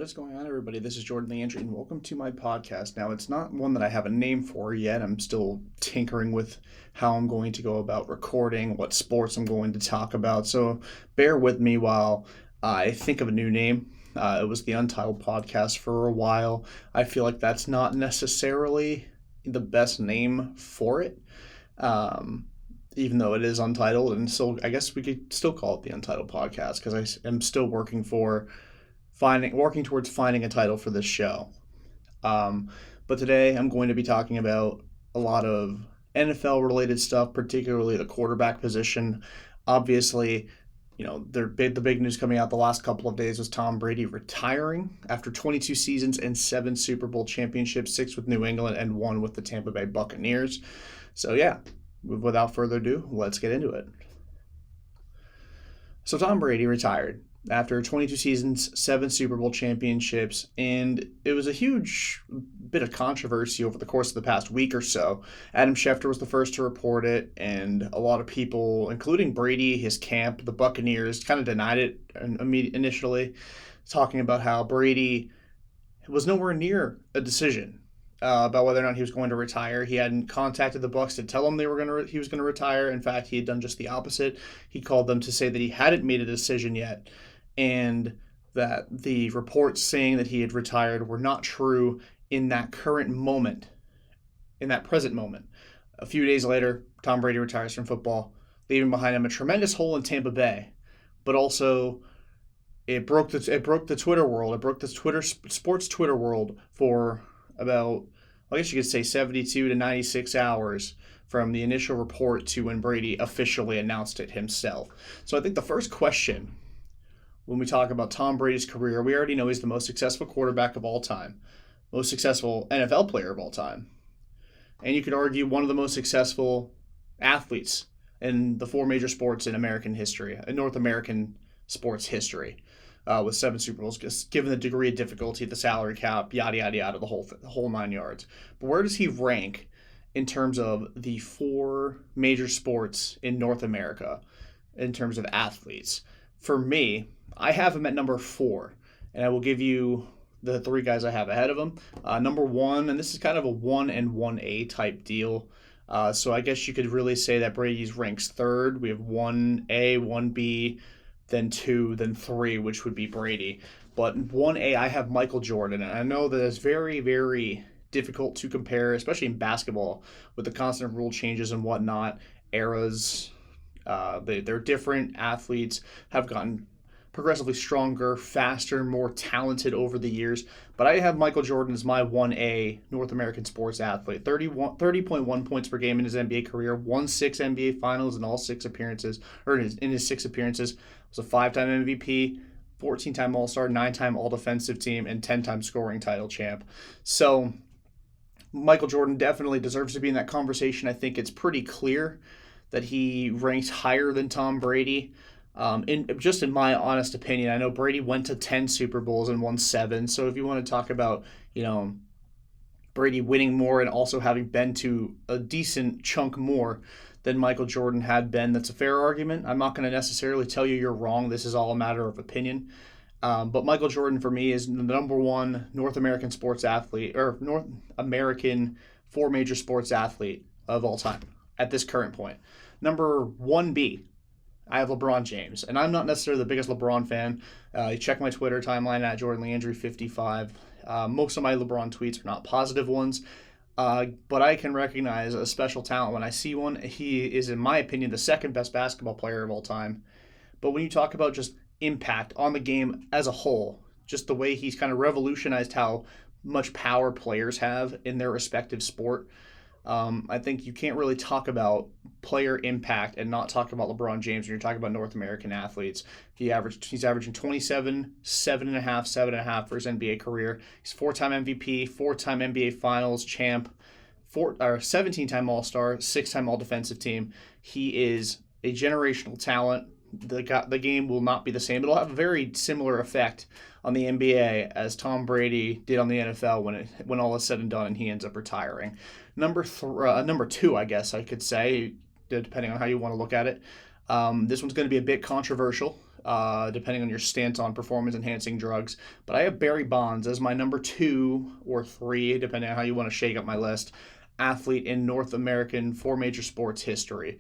is going on, everybody? This is Jordan Landry, and welcome to my podcast. Now, it's not one that I have a name for yet. I'm still tinkering with how I'm going to go about recording, what sports I'm going to talk about. So bear with me while I think of a new name. It was the Untitled Podcast for a while. I feel like that's not necessarily the best name for it, even though it is untitled. And so I guess we could still call it the Untitled Podcast because I am still working towards finding a title for this show. But today I'm going to be talking about a lot of NFL-related stuff, particularly the quarterback position. Obviously, the big news coming out the last couple of days was Tom Brady retiring after 22 seasons and 7 Super Bowl championships, 6 with New England and 1 with the Tampa Bay Buccaneers. So yeah, without further ado, let's get into it. So Tom Brady retired after 22 seasons, 7 Super Bowl championships, and it was a huge bit of controversy over the course of the past week or so. Adam Schefter was the first to report it, and a lot of people, including Brady, his camp, the Buccaneers, kind of denied it initially, talking about how Brady was nowhere near a decision about whether or not he was going to retire. He hadn't contacted the Bucs to tell them he was going to retire. In fact, he had done just the opposite. He called them to say that he hadn't made a decision yet, and that the reports saying that he had retired were not true in that present moment. A few days later, Tom Brady retires from football, leaving behind him a tremendous hole in Tampa Bay, but also it broke the Twitter world. It broke the sports Twitter world for about, I guess you could say, 72 to 96 hours from the initial report to when Brady officially announced it himself. So I think the first question when we talk about Tom Brady's career, we already know he's the most successful quarterback of all time, most successful NFL player of all time, and you could argue one of the most successful athletes in the 4 major sports in American history, in North American sports history, with 7 Super Bowls, just given the degree of difficulty, the salary cap, yada, yada, yada, the whole 9 yards. But where does he rank in terms of the 4 major sports in North America in terms of athletes? For me, I have him at number 4, and I will give you the 3 guys I have ahead of him. Number 1, and this is kind of a 1 and 1A type deal. So I guess you could really say that Brady's ranks 3rd. We have 1A, 1B, then 2, then 3, which would be Brady. But 1A, I have Michael Jordan, and I know that it's very, very difficult to compare, especially in basketball, with the constant rule changes and whatnot, eras. They're different. Athletes have gotten progressively stronger, faster, more talented over the years. But I have Michael Jordan as my 1A North American sports athlete. 30.1 points per game in his NBA career, won 6 NBA finals in all 6 appearances, or in his 6 appearances. Was a 5-time MVP, 14-time All-Star, 9-time All-Defensive Team, and 10-time scoring title champ. So Michael Jordan definitely deserves to be in that conversation. I think it's pretty clear that he ranks higher than Tom Brady. In my honest opinion, I know Brady went to 10 Super Bowls and won 7. So if you want to talk about, Brady winning more and also having been to a decent chunk more than Michael Jordan had been, that's a fair argument. I'm not going to necessarily tell you you're wrong. This is all a matter of opinion. But Michael Jordan, for me, is the number 1 North American sports athlete, or North American 4 major sports athlete of all time at this current point. Number 1B, I have LeBron James, and I'm not necessarily the biggest LeBron fan. You check my Twitter timeline at Jordan Landry 55. Most of my LeBron tweets are not positive ones, but I can recognize a special talent when I see one. He is, in my opinion, the 2nd best basketball player of all time. But when you talk about just impact on the game as a whole, just the way he's kind of revolutionized how much power players have in their respective sport, I think you can't really talk about player impact and not talk about LeBron James when you're talking about North American athletes. He's averaging 27, 7.5 for his NBA career. He's 4-time MVP, 4-time NBA Finals champ, 17-time All-Star, 6-time All-Defensive Team. He is a generational talent. The game will not be the same. It'll have a very similar effect on the NBA as Tom Brady did on the NFL when all is said and done and he ends up retiring. Number 2, I guess I could say, depending on how you want to look at it, This one's going to be a bit controversial, depending on your stance on performance-enhancing drugs. But I have Barry Bonds as my number 2 or 3, depending on how you want to shake up my list, athlete in North American four major sports history.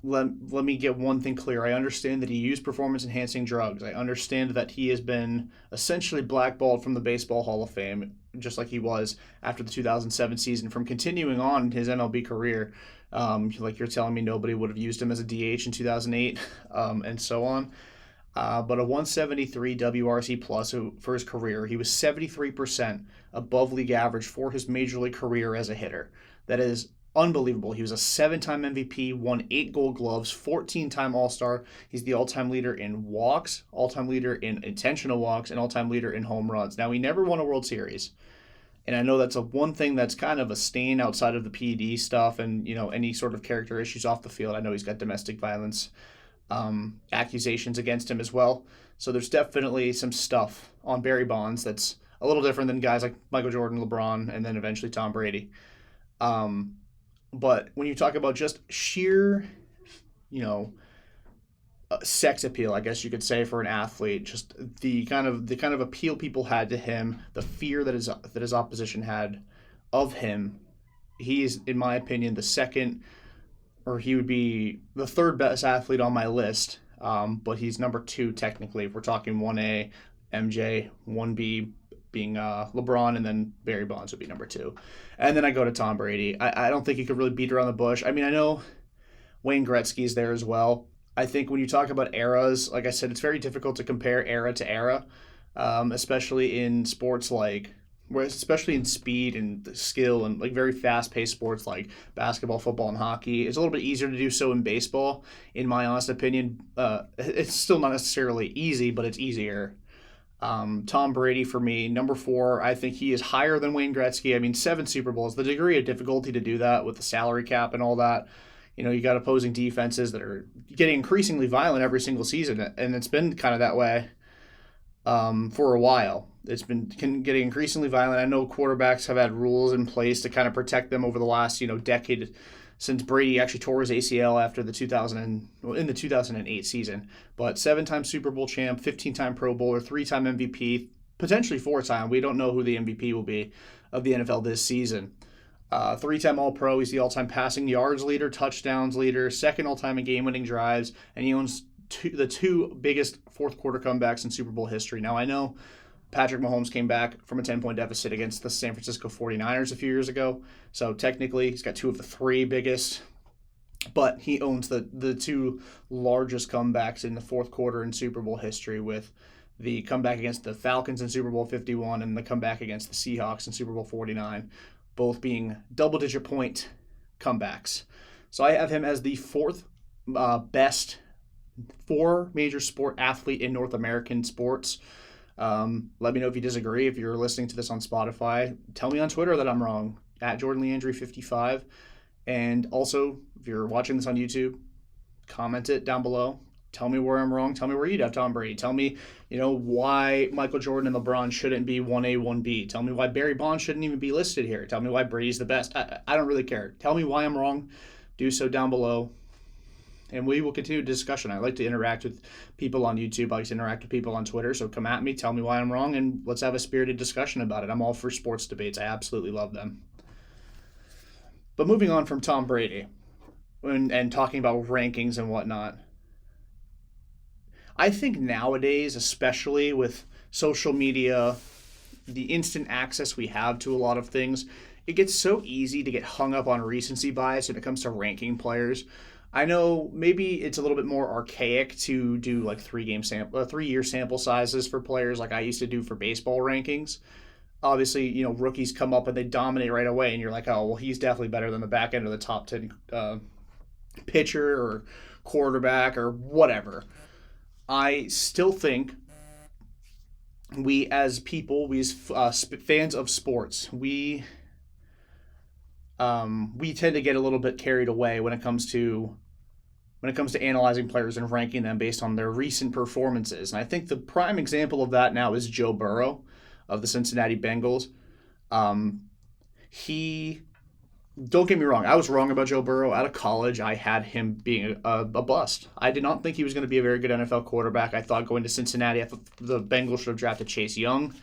Let me get one thing clear. I understand that he used performance-enhancing drugs. I understand that he has been essentially blackballed from the Baseball Hall of Fame, just like he was after the 2007 season, from continuing on his MLB career. Like you're telling me nobody would have used him as a DH in 2008, and so on. But a 173 WRC plus for his career. He was 73% above league average for his major league career as a hitter. That is unbelievable. He was a 7-time MVP, won 8 Gold Gloves, 14-time All-Star. He's the all-time leader in walks, all-time leader in intentional walks, and all-time leader in home runs. Now, he never won a World Series. And I know that's one thing that's kind of a stain outside of the PED stuff and, any sort of character issues off the field. I know he's got domestic violence accusations against him as well. So there's definitely some stuff on Barry Bonds that's a little different than guys like Michael Jordan, LeBron, and then eventually Tom Brady. But when you talk about just sheer, sex appeal, I guess you could say, for an athlete, just the kind of appeal people had to him, the fear that his opposition had of him, he is, in my opinion, the second, or he would be the third best athlete on my list. But he's number 2 technically. If we're talking 1A, MJ, 1B being LeBron, and then Barry Bonds would be number 2. And then I go to Tom Brady. I don't think you could really beat around the bush. I mean, I know Wayne Gretzky's there as well. I think when you talk about eras, like I said, it's very difficult to compare era to era, especially in sports especially in speed and skill and like very fast-paced sports like basketball, football, and hockey. It's a little bit easier to do so in baseball, in my honest opinion. It's still not necessarily easy, but it's easier. Tom Brady for me, number 4. I think he is higher than Wayne Gretzky. I mean, 7 Super Bowls. The degree of difficulty to do that with the salary cap and all that. You got opposing defenses that are getting increasingly violent every single season, and it's been kind of that way for a while. It's been getting increasingly violent. I know quarterbacks have had rules in place to kind of protect them over the last decade, since Brady actually tore his ACL after in the 2008 season. But 7-time Super Bowl champ, 15-time Pro Bowler, 3-time MVP, potentially 4-time. We don't know who the MVP will be of the NFL this season. 3-time All-Pro. He's the all-time passing yards leader, touchdowns leader, second all-time in game-winning drives, and he owns the 2 biggest fourth-quarter comebacks in Super Bowl history. Now, I know Patrick Mahomes came back from a 10-point deficit against the San Francisco 49ers a few years ago, so technically he's got 2 of the 3 biggest, but he owns the 2 largest comebacks in the fourth quarter in Super Bowl history, with the comeback against the Falcons in Super Bowl 51 and the comeback against the Seahawks in Super Bowl 49. Both being double-digit point comebacks. So I have him as the 4th best 4 major sport athlete in North American sports. Let me know if you disagree. If you're listening to this on Spotify, tell me on Twitter that I'm wrong, at Jordan Leandry 55. And also, if you're watching this on YouTube, comment it down below. Tell me where I'm wrong. Tell me where you'd have Tom Brady. Tell me, why Michael Jordan and LeBron shouldn't be 1A, 1B. Tell me why Barry Bonds shouldn't even be listed here. Tell me why Brady's the best. I don't really care. Tell me why I'm wrong. Do so down below. And we will continue the discussion. I like to interact with people on YouTube. I like to interact with people on Twitter. So come at me. Tell me why I'm wrong. And let's have a spirited discussion about it. I'm all for sports debates. I absolutely love them. But moving on from Tom Brady and talking about rankings and whatnot, I think nowadays, especially with social media, the instant access we have to a lot of things, it gets so easy to get hung up on recency bias when it comes to ranking players. I know maybe it's a little bit more archaic to do like 3-year sample sizes for players like I used to do for baseball rankings. Obviously, rookies come up and they dominate right away, and you're like, oh, well, he's definitely better than the back end of the top 10 pitcher or quarterback or whatever. I still think we as people, we as fans of sports, we tend to get a little bit carried away when it comes to analyzing players and ranking them based on their recent performances. And I think the prime example of that now is Joe Burrow of the Cincinnati Bengals. He don't get me wrong. I was wrong about Joe Burrow. Out of college, I had him being a bust. I did not think he was going to be a very good NFL quarterback. I thought going to Cincinnati, I thought the Bengals should have drafted Chase Young.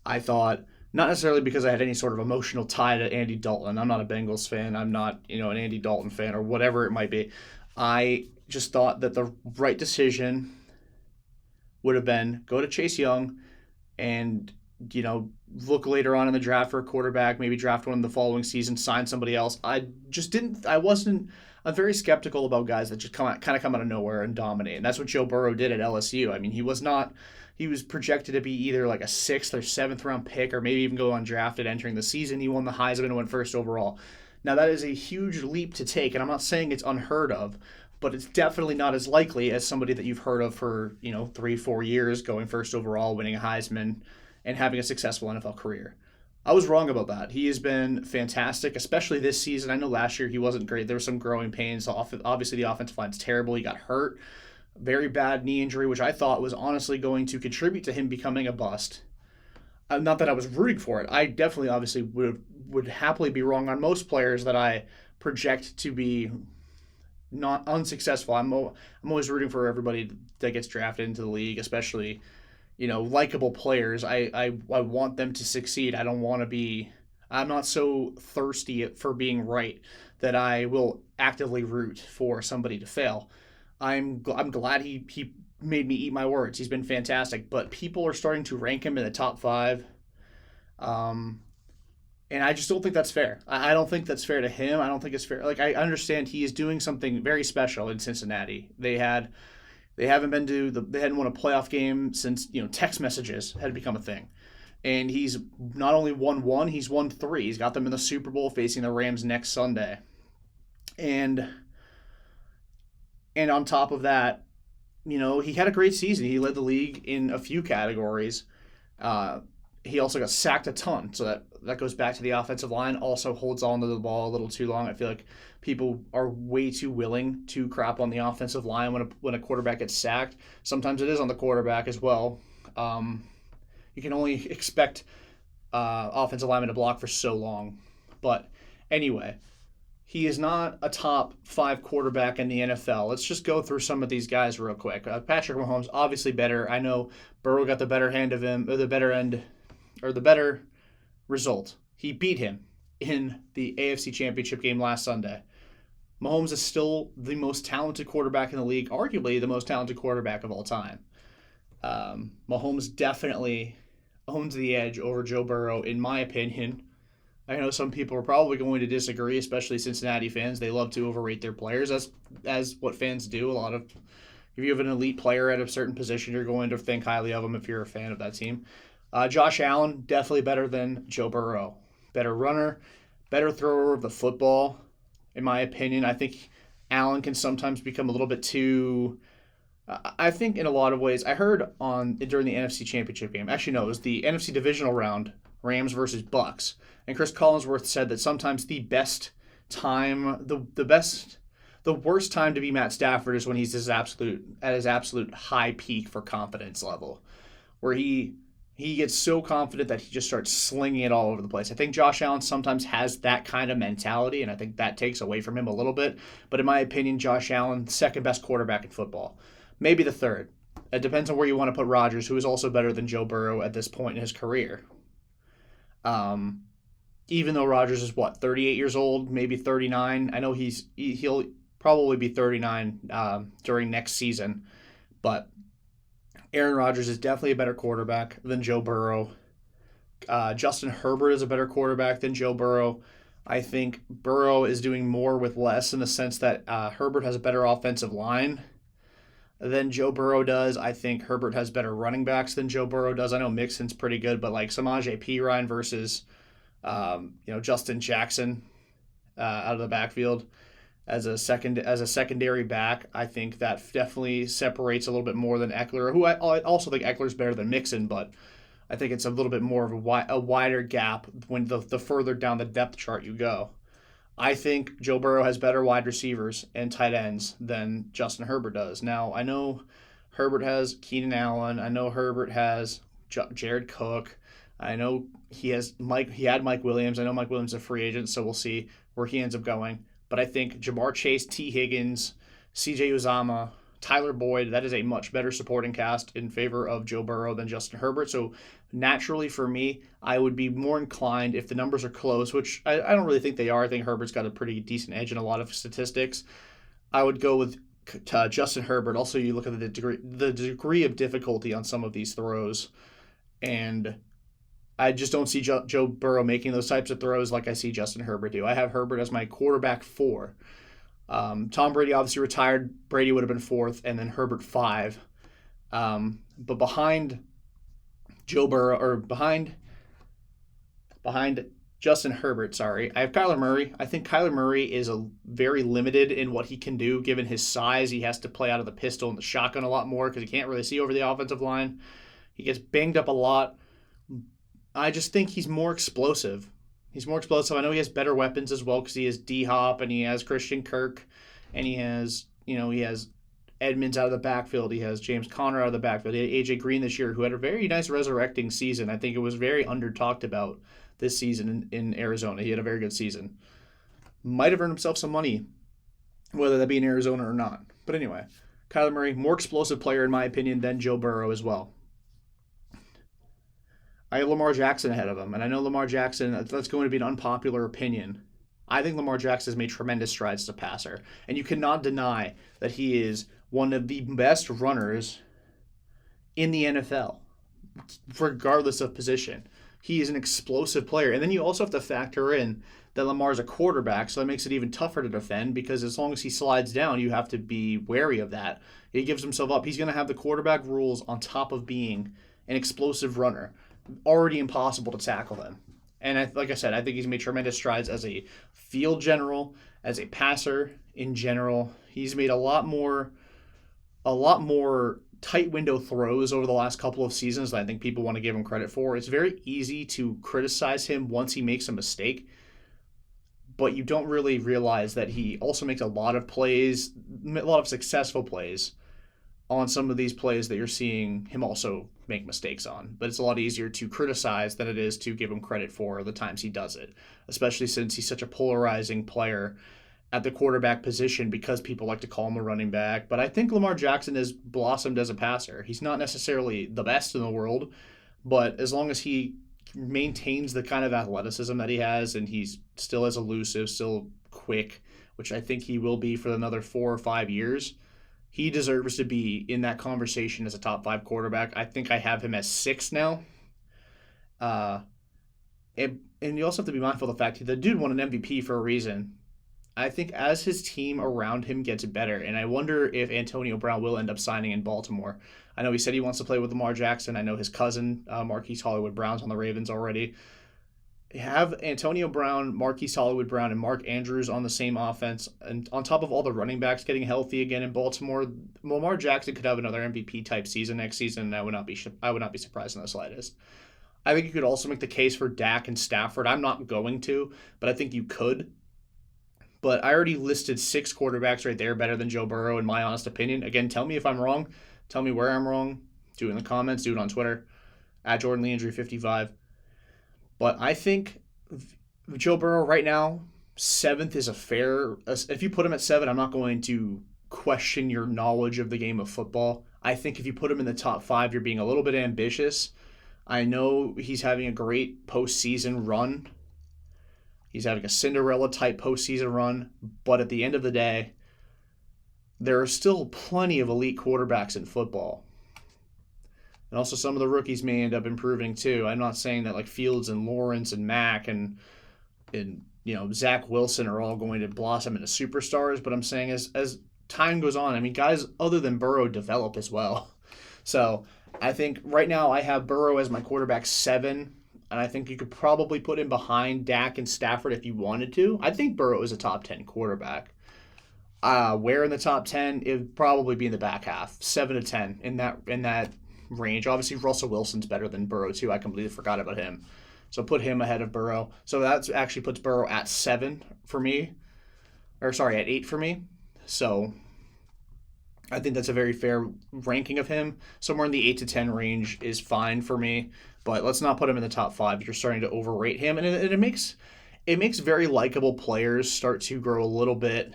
I thought, not necessarily because I had any sort of emotional tie to Andy Dalton. I'm not a Bengals fan. I'm not, an Andy Dalton fan or whatever it might be. I just thought that the right decision would have been go to Chase Young and, look later on in the draft for a quarterback, maybe draft one the following season, sign somebody else. I'm very skeptical about guys that just come out of nowhere and dominate. And that's what Joe Burrow did at LSU. I mean, he was projected to be either like a 6th or 7th round pick or maybe even go undrafted entering the season. He won the Heisman and went first overall. Now, that is a huge leap to take, and I'm not saying it's unheard of, but it's definitely not as likely as somebody that you've heard of for, 3-4 years, going first overall, winning a Heisman, and having a successful NFL career. I was wrong about that. He has been fantastic, especially this season. I know last year he wasn't great. There were some growing pains. Obviously, the offensive line's terrible. He got hurt. Very bad knee injury, which I thought was honestly going to contribute to him becoming a bust. Not that I was rooting for it. I definitely, obviously, would happily be wrong on most players that I project to be not unsuccessful. I'm always rooting for everybody that gets drafted into the league, especially likable players. I want them to succeed. I'm not so thirsty for being right that I will actively root for somebody to fail. I'm glad he made me eat my words. He's been fantastic, but people are starting to rank him in the top 5. And I just don't think that's fair. I don't think that's fair to him. I don't think it's fair. Like, I understand he is doing something very special in Cincinnati. They hadn't won a playoff game since, text messages had become a thing. And he's not only won 1, he's won 3. He's got them in the Super Bowl facing the Rams next Sunday. And on top of that, he had a great season. He led the league in a few categories. He also got sacked a ton, so that goes back to the offensive line. Also holds on to the ball a little too long. I feel like people are way too willing to crap on the offensive line when a quarterback gets sacked. Sometimes it is on the quarterback as well. You can only expect offensive linemen to block for so long. But anyway, he is not a top 5 quarterback in the NFL. Let's just go through some of these guys real quick. Patrick Mahomes, obviously better. I know Burrow got the better hand of him, or the better result. He beat him in the AFC Championship game last Sunday. Mahomes is still the most talented quarterback in the league, arguably the most talented quarterback of all time. Mahomes definitely owns the edge over Joe Burrow, in my opinion. I know some people are probably going to disagree, especially Cincinnati fans. They love to overrate their players, as what fans do. If you have an elite player at a certain position, you're going to think highly of them if you're a fan of that team. Josh Allen, definitely better than Joe Burrow. Better runner, better thrower of the football, in my opinion. I think Allen can sometimes become a little bit too... I think in a lot of ways, I heard during the NFC Championship game, actually no, it was the NFC Divisional round, Rams versus Bucks, and Chris Collinsworth said that sometimes the worst time to be Matt Stafford is when he's at his absolute high peak for confidence level, where he gets so confident that he just starts slinging it all over the place. I think Josh Allen sometimes has that kind of mentality, and I think that takes away from him a little bit. But in my opinion, Josh Allen, second best quarterback in football. Maybe the third. It depends on where you want to put Rodgers, who is also better than Joe Burrow at this point in his career. Even though Rodgers is, 38 years old, maybe 39. I know he'll probably be 39 during next season. But Aaron Rodgers is definitely a better quarterback than Joe Burrow. Justin Herbert is a better quarterback than Joe Burrow. I think Burrow is doing more with less in the sense that Herbert has a better offensive line than Joe Burrow does. I think Herbert has better running backs than Joe Burrow does. I know Mixon's pretty good, but like Samaje Perine versus Justin Jackson out of the backfield as a secondary back, I think that definitely separates a little bit more than Eckler, who I also think Eckler's better than Mixon, but I think it's a little bit more of a wider gap when the further down the depth chart you go. I think Joe Burrow has better wide receivers and tight ends than Justin Herbert does. Now, I know Herbert has Keenan Allen. I know Herbert has Jared Cook. I know he had Mike Williams. I know Mike Williams is a free agent, so we'll see where he ends up going. But I think Jamar Chase, T. Higgins, C.J. Uzama, Tyler Boyd, that is a much better supporting cast in favor of Joe Burrow than Justin Herbert. So naturally for me, I would be more inclined if the numbers are close, which I don't really think they are. I think Herbert's got a pretty decent edge in a lot of statistics. I would go with Justin Herbert. Also, you look at the degree of difficulty on some of these throws, and I just don't see Joe Burrow making those types of throws like I see Justin Herbert do. I have Herbert as my quarterback 4. Tom Brady obviously retired. Brady would have been 4th, and then Herbert 5. But behind Joe Burrow, or behind Justin Herbert, I have Kyler Murray. I think Kyler Murray is very limited in what he can do given his size. He has to play out of the pistol and the shotgun a lot more because he can't really see over the offensive line. He gets banged up a lot. I just think he's more explosive. I know he has better weapons as well because he has D-Hop and he has Christian Kirk and he has Edmonds out of the backfield. He has James Conner out of the backfield. He had A.J. Green this year who had a very nice resurrecting season. I think it was very under-talked about this season in Arizona. He had a very good season. Might have earned himself some money, whether that be in Arizona or not. But anyway, Kyler Murray, more explosive player in my opinion than Joe Burrow as well. I have Lamar Jackson ahead of him, and I know Lamar Jackson, that's going to be an unpopular opinion. I think Lamar Jackson has made tremendous strides as a passer, and you cannot deny that he is one of the best runners in the NFL, regardless of position. He is an explosive player, and then you also have to factor in that Lamar's a quarterback, so that makes it even tougher to defend because as long as he slides down, you have to be wary of that. He gives himself up. He's going to have the quarterback rules on top of being an explosive runner. Already impossible to tackle him. And like I said, I think he's made tremendous strides as a field general, as a passer in general. He's made a lot more tight window throws over the last couple of seasons that I think people want to give him credit for. It's very easy to criticize him once he makes a mistake, but you don't really realize that he also makes a lot of plays, a lot of successful plays on some of these plays that you're seeing him also make mistakes on. But it's a lot easier to criticize than it is to give him credit for the times he does it, especially since he's such a polarizing player at the quarterback position because people like to call him a running back. But I think Lamar Jackson has blossomed as a passer. He's not necessarily the best in the world, but as long as he maintains the kind of athleticism that he has and he's still as elusive, still quick, which I think he will be for another 4 or 5 years, he deserves to be in that conversation as a top 5 quarterback. I think I have him as 6 now. And you also have to be mindful of the fact that the dude won an MVP for a reason. I think as his team around him gets better, and I wonder if Antonio Brown will end up signing in Baltimore. I know he said he wants to play with Lamar Jackson. I know his cousin, Marquise Hollywood Brown's on the Ravens already. Have Antonio Brown, Marquise Hollywood Brown, and Mark Andrews on the same offense, and on top of all the running backs getting healthy again in Baltimore, Lamar Jackson could have another MVP type season next season, and I would not be surprised in the slightest. I think you could also make the case for Dak and Stafford. I'm not going to, but I think you could. But I already listed 6 quarterbacks right there better than Joe Burrow in my honest opinion. Again, tell me if I'm wrong. Tell me where I'm wrong. Do it in the comments. Do it on Twitter at Jordan Leandry 55. But I think Joe Burrow right now, 7th is a fair. If you put him at 7, I'm not going to question your knowledge of the game of football. I think if you put him in the top 5, you're being a little bit ambitious. I know he's having a great postseason run. He's having a Cinderella-type postseason run. But at the end of the day, there are still plenty of elite quarterbacks in football. And also some of the rookies may end up improving too. I'm not saying that like Fields and Lawrence and Mack and Zach Wilson are all going to blossom into superstars, but I'm saying as time goes on, I mean, guys other than Burrow develop as well. So I think right now I have Burrow as my quarterback 7, and I think you could probably put him behind Dak and Stafford if you wanted to. I think Burrow is a top 10 quarterback. Where in the top 10? It would probably be in the back half, 7 to 10 in that range. Obviously, Russell Wilson's better than Burrow too. I completely forgot about him. So put him ahead of Burrow. So that actually puts Burrow at 7 for me. At 8 for me. So I think that's a very fair ranking of him. Somewhere in the 8 to 10 range is fine for me, but let's not put him in the top 5. You're starting to overrate him, and it makes very likable players start to grow a little bit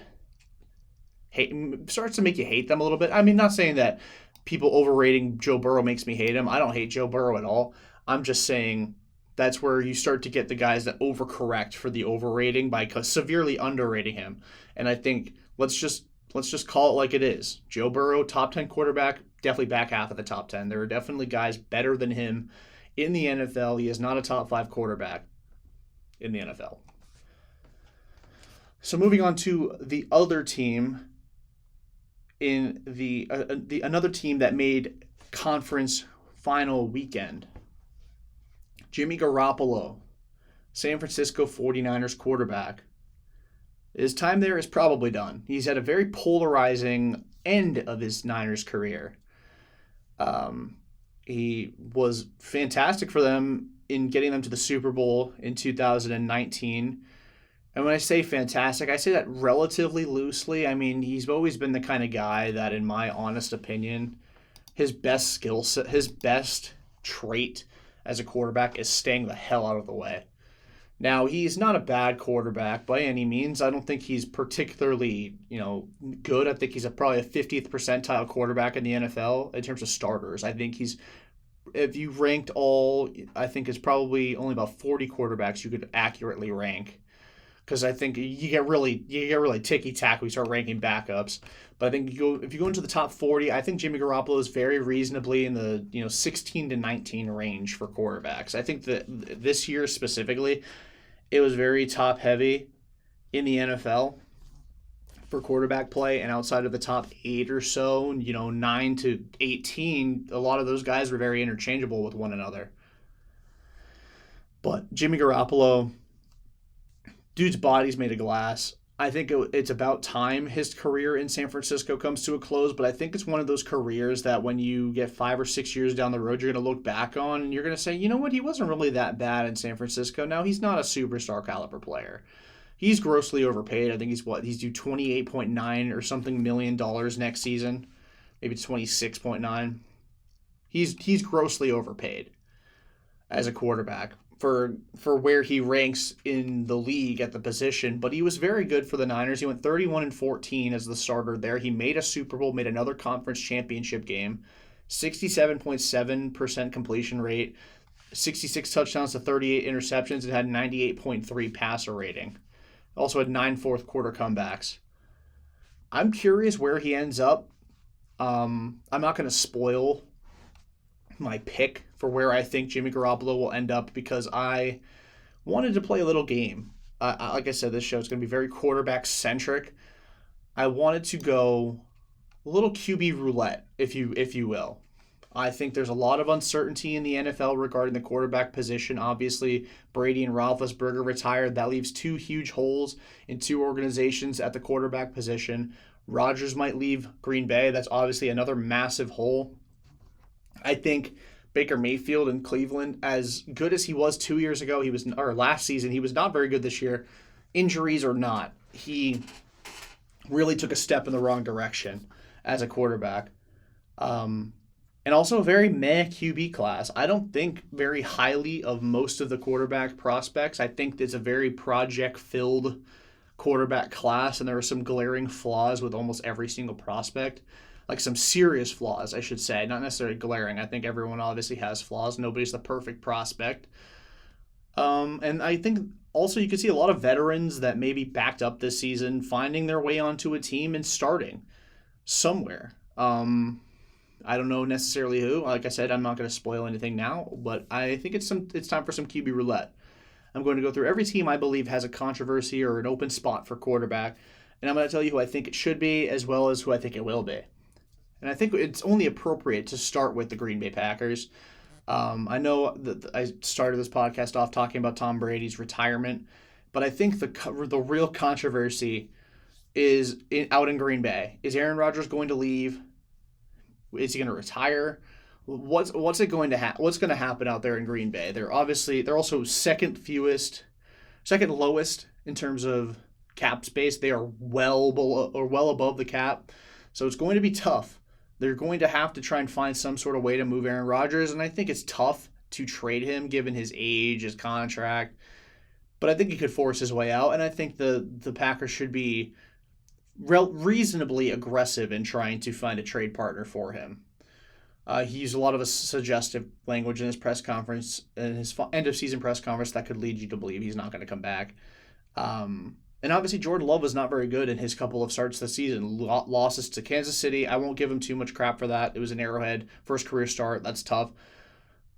starts to make you hate them a little bit. I mean, not saying that people overrating Joe Burrow makes me hate him. I don't hate Joe Burrow at all. I'm just saying that's where you start to get the guys that overcorrect for the overrating by severely underrating him. And I think let's just call it like it is. Joe Burrow, top 10 quarterback, definitely back half of the top 10. There are definitely guys better than him in the NFL. He is not a top 5 quarterback in the NFL. So moving on to the other team in the another team that made conference final weekend. Jimmy Garoppolo, San Francisco 49ers quarterback. His time there is probably done. He's had a very polarizing end of his Niners career. He was fantastic for them in getting them to the Super Bowl in 2019. And when I say fantastic, I say that relatively loosely. I mean, he's always been the kind of guy that, in my honest opinion, his best skill set, his best trait as a quarterback is staying the hell out of the way. Now, he's not a bad quarterback by any means. I don't think he's particularly, good. I think he's probably a 50th percentile quarterback in the NFL in terms of starters. I think if you ranked all, I think it's probably only about 40 quarterbacks you could accurately rank. Because I think you get really ticky-tack when you start ranking backups. But I think if you go into the top 40, I think Jimmy Garoppolo is very reasonably in the 16 to 19 range for quarterbacks. I think that this year specifically, it was very top-heavy in the NFL for quarterback play, and outside of the top 8 or so, 9 to 18, a lot of those guys were very interchangeable with one another. But Jimmy Garoppolo, dude's body's made of glass. I think it's about time his career in San Francisco comes to a close, but I think it's one of those careers that when you get 5 or 6 years down the road, you're going to look back on and you're going to say, you know what, he wasn't really that bad in San Francisco. Now, he's not a superstar caliber player. He's grossly overpaid. I think he's due $28.9 or something million next season. Maybe it's 26.9. He's grossly overpaid as a quarterback for where he ranks in the league at the position, but he was very good for the Niners. He went 31-14 as the starter there. He made a Super Bowl, made another conference championship game, 67.7% completion rate, 66 touchdowns to 38 interceptions, and had 98.3 passer rating. Also had 9 fourth quarter comebacks. I'm curious where he ends up. I'm not going to spoil my pick for where I think Jimmy Garoppolo will end up because I wanted to play a little game. Like I said, this show is going to be very quarterback centric. I wanted to go a little QB roulette, if you will. I think there's a lot of uncertainty in the NFL regarding the quarterback position. Obviously, Brady and Roethlisberger retired. That leaves 2 huge holes in 2 organizations at the quarterback position. Rodgers might leave Green Bay. That's obviously another massive hole. I think Baker Mayfield in Cleveland, as good as he was 2 years ago, last season, he was not very good this year. Injuries or not, he really took a step in the wrong direction as a quarterback. And also a very meh QB class. I don't think very highly of most of the quarterback prospects. I think it's a very project-filled quarterback class, and there are some glaring flaws with almost every single prospect. Like some serious flaws, I should say. Not necessarily glaring. I think everyone obviously has flaws. Nobody's the perfect prospect. And I think also you could see a lot of veterans that maybe backed up this season finding their way onto a team and starting somewhere. I don't know necessarily who. Like I said, I'm not going to spoil anything now, but I think it's time for some QB roulette. I'm going to go through every team I believe has a controversy or an open spot for quarterback, and I'm going to tell you who I think it should be as well as who I think it will be. And I think it's only appropriate to start with the Green Bay Packers. I know that I started this podcast off talking about Tom Brady's retirement, but I think the real controversy is out in Green Bay. Is Aaron Rodgers going to leave? Is he going to retire? What's going to happen out there in Green Bay? They're also second lowest in terms of cap space. They are well below or well above the cap. So it's going to be tough. They're going to have to try and find some sort of way to move Aaron Rodgers, and I think it's tough to trade him given his age, his contract. But I think he could force his way out, and I think the Packers should be reasonably aggressive in trying to find a trade partner for him. He used a lot of a suggestive language in his press conference, in his end of season press conference, that could lead you to believe he's not going to come back. And obviously Jordan Love was not very good in his couple of starts this season. Losses to Kansas City. I won't give him too much crap for that. It was an Arrowhead, first career start. That's tough.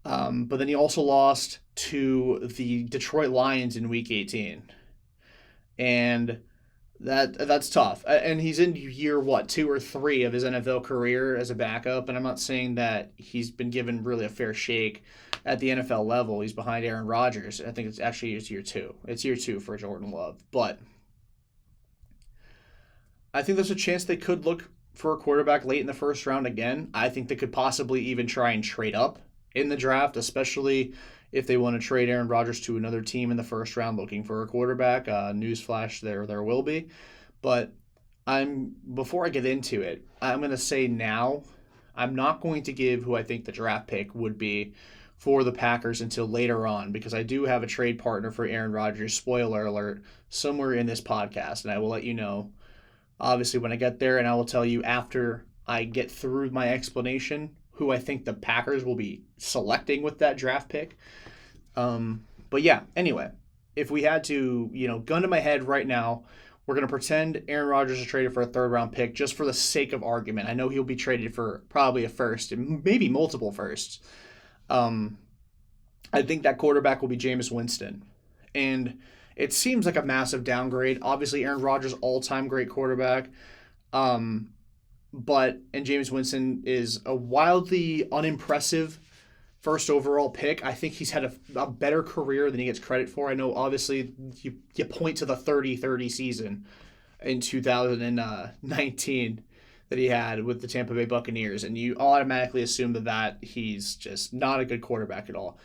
But then he also lost to the Detroit Lions in Week 18. And that's tough. And he's in year, 2 or 3 of his NFL career as a backup. And I'm not saying that he's been given really a fair shake at the NFL level. He's behind Aaron Rodgers. I think it's year 2. It's year 2 for Jordan Love. But I think there's a chance they could look for a quarterback late in the first round again. I think they could possibly even try and trade up in the draft, especially if they want to trade Aaron Rodgers to another team in the first round looking for a quarterback. Newsflash, there will be. But before I get into it, I'm going to say now, I'm not going to give who I think the draft pick would be for the Packers until later on, because I do have a trade partner for Aaron Rodgers, spoiler alert, somewhere in this podcast, and I will let you know, obviously, when I get there, and I will tell you after I get through my explanation who I think the Packers will be selecting with that draft pick. But yeah, anyway, if we had to, gun to my head right now, we're going to pretend Aaron Rodgers is traded for a third-round pick just for the sake of argument. I know he'll be traded for probably a first and maybe multiple firsts. I think that quarterback will be Jameis Winston. And it seems like a massive downgrade. Obviously, Aaron Rodgers, all-time great quarterback. And Jameis Winston is a wildly unimpressive first overall pick. I think he's had a better career than he gets credit for. I know, obviously, you point to the 30-30 season in 2019 that he had with the Tampa Bay Buccaneers, and you automatically assume that he's just not a good quarterback at all.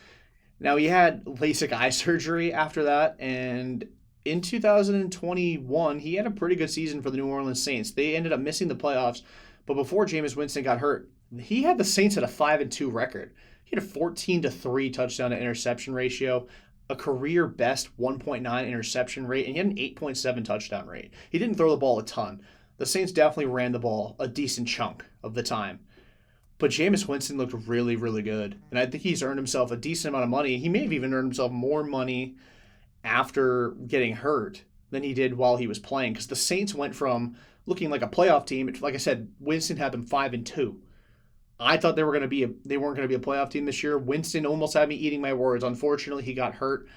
Now, he had LASIK eye surgery after that, and in 2021, he had a pretty good season for the New Orleans Saints. They ended up missing the playoffs, but before Jameis Winston got hurt, he had the Saints at a 5-2 record. He had a 14-3 touchdown to interception ratio, a career best 1.9 interception rate, and he had an 8.7 touchdown rate. He didn't throw the ball a ton. The Saints definitely ran the ball a decent chunk of the time. But Jameis Winston looked really, really good. And I think he's earned himself a decent amount of money. He may have even earned himself more money after getting hurt than he did while he was playing. Because the Saints went from looking like a playoff team. Like I said, Winston had them 5-2. I thought they weren't going to be a playoff team this year. Winston almost had me eating my words. Unfortunately, he got hurt.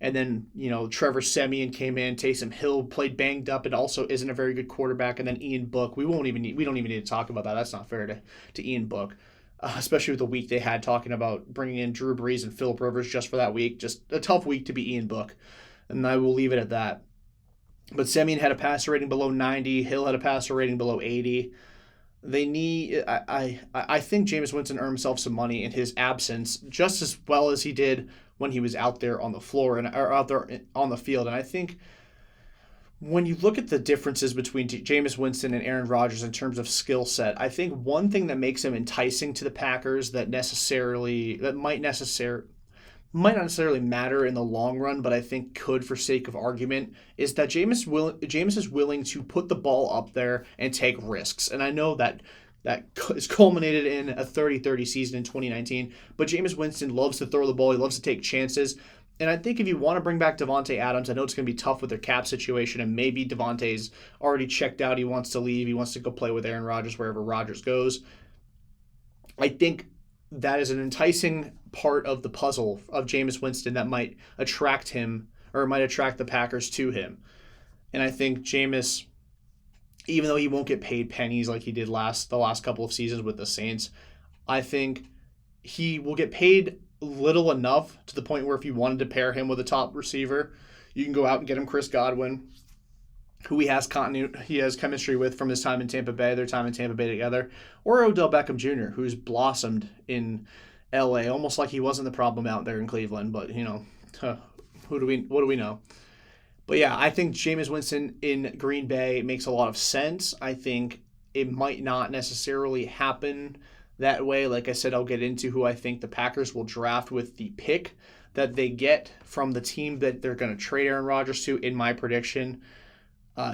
And then, Trevor Siemian came in. Taysom Hill played banged up and also isn't a very good quarterback. And then Ian Book. We don't even need to talk about that. That's not fair to Ian Book, especially with the week they had talking about bringing in Drew Brees and Phillip Rivers just for that week. Just a tough week to be Ian Book. And I will leave it at that. But Siemian had a passer rating below 90. Hill had a passer rating below 80. They need. I think Jameis Winston earned himself some money in his absence, just as well as he did when he was out there on the floor or out there on the field. And I think when you look at the differences between Jameis Winston and Aaron Rodgers in terms of skill set, I think one thing that makes him enticing to the Packers that might not necessarily matter in the long run, but I think could for sake of argument, is that Jameis is willing to put the ball up there and take risks. And I know that is culminated in a 30-30 season in 2019, but Jameis Winston loves to throw the ball. He loves to take chances. And I think if you want to bring back Davante Adams, I know it's going to be tough with their cap situation, and maybe Davante's already checked out. He wants to leave. He wants to go play with Aaron Rodgers wherever Rodgers goes. I think that is an enticing part of the puzzle of Jameis Winston that might attract him, or might attract the Packers to him. And I think Jameis, even though he won't get paid pennies like he did the last couple of seasons with the Saints, I think he will get paid little enough to the point where if you wanted to pair him with a top receiver, you can go out and get him Chris Godwin, who he has chemistry with from his time in Tampa Bay, their time in Tampa Bay together, or Odell Beckham Jr., who's blossomed in LA, almost like he wasn't the problem out there in Cleveland, but what do we know? But yeah, I think Jameis Winston in Green Bay makes a lot of sense. I think it might not necessarily happen that way. Like I said, I'll get into who I think the Packers will draft with the pick that they get from the team that they're going to trade Aaron Rodgers to in my prediction,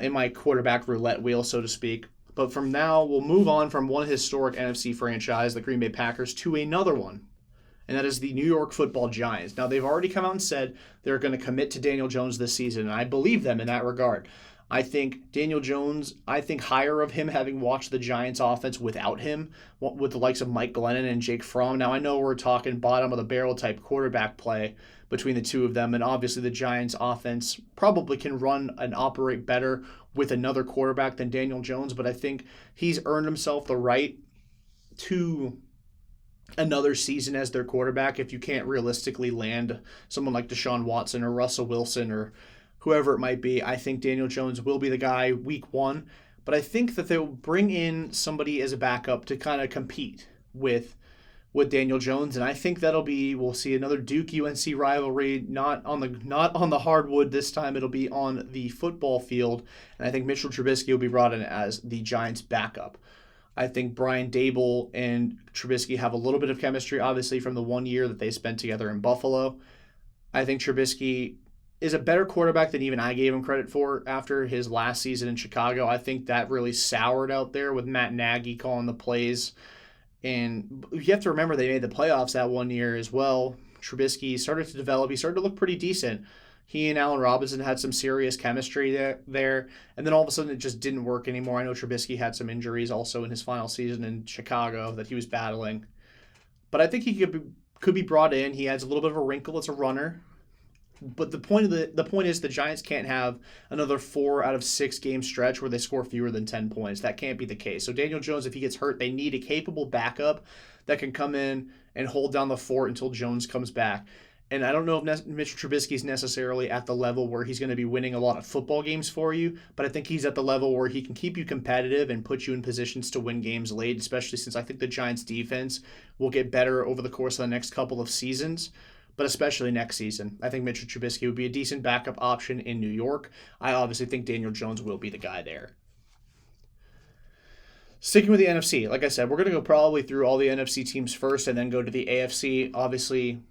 in my quarterback roulette wheel, so to speak. But from now, we'll move on from one historic NFC franchise, the Green Bay Packers, to another one, and that is the New York Football Giants. Now, they've already come out and said they're going to commit to Daniel Jones this season, and I believe them in that regard. I think Daniel Jones, I think higher of him having watched the Giants offense without him, with the likes of Mike Glennon and Jake Fromm. Now, I know we're talking bottom of the barrel type quarterback play between the two of them, and obviously the Giants offense probably can run and operate better with another quarterback than Daniel Jones, but I think he's earned himself the right to another season as their quarterback if you can't realistically land someone like Deshaun Watson or Russell Wilson or whoever it might be. I think Daniel Jones will be the guy week one, but I think that they'll bring in somebody as a backup to kind of compete with Daniel Jones, and I think we'll see another Duke UNC rivalry, not on the hardwood this time. It'll be on the football field, and I think Mitchell Trubisky will be brought in as the Giants' backup. I think Brian Daboll and Trubisky have a little bit of chemistry, obviously, from the 1 year that they spent together in Buffalo. I think Trubisky is a better quarterback than even I gave him credit for after his last season in Chicago. I think that really soured out there with Matt Nagy calling the plays. And you have to remember they made the playoffs that 1 year as well. Trubisky started to develop. He started to look pretty decent. He and Allen Robinson had some serious chemistry there. And then all of a sudden it just didn't work anymore. I know Trubisky had some injuries also in his final season in Chicago that he was battling. But I think he could be brought in. He adds a little bit of a wrinkle as a runner. But the point is the Giants can't have another 4 out of 6 game stretch where they score fewer than 10 points. That can't be the case. So Daniel Jones, if he gets hurt, they need a capable backup that can come in and hold down the fort until Jones comes back. And I don't know if Mitchell Trubisky is necessarily at the level where he's going to be winning a lot of football games for you, but I think he's at the level where he can keep you competitive and put you in positions to win games late, especially since I think the Giants' defense will get better over the course of the next couple of seasons. But especially next season, I think Mitchell Trubisky would be a decent backup option in New York. I obviously think Daniel Jones will be the guy there. Sticking with the NFC, like I said, we're going to go probably through all the NFC teams first and then go to the AFC. Obviously,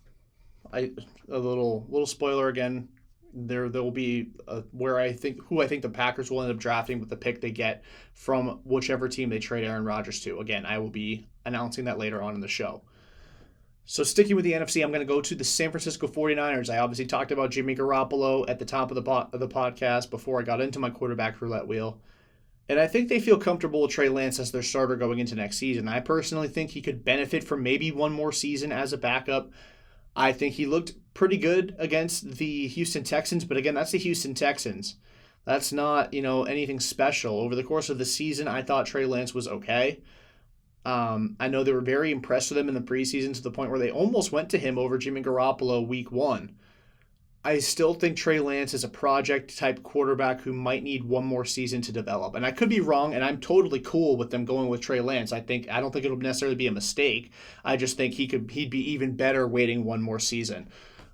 a little spoiler again. There will be who I think the Packers will end up drafting with the pick they get from whichever team they trade Aaron Rodgers to. Again, I will be announcing that later on in the show. So sticking with the NFC, I'm going to go to the San Francisco 49ers. I obviously talked about Jimmy Garoppolo at the top of the podcast before I got into my quarterback roulette wheel. And I think they feel comfortable with Trey Lance as their starter going into next season. I personally think he could benefit from maybe one more season as a backup. I think he looked pretty good against the Houston Texans, but again, that's the Houston Texans. That's not, anything special. Over the course of the season, I thought Trey Lance was okay. I know they were very impressed with him in the preseason to the point where they almost went to him over Jimmy Garoppolo week 1. I still think Trey Lance is a project-type quarterback who might need one more season to develop. And I could be wrong, and I'm totally cool with them going with Trey Lance. I don't think it'll necessarily be a mistake. I just think he'd be even better waiting one more season.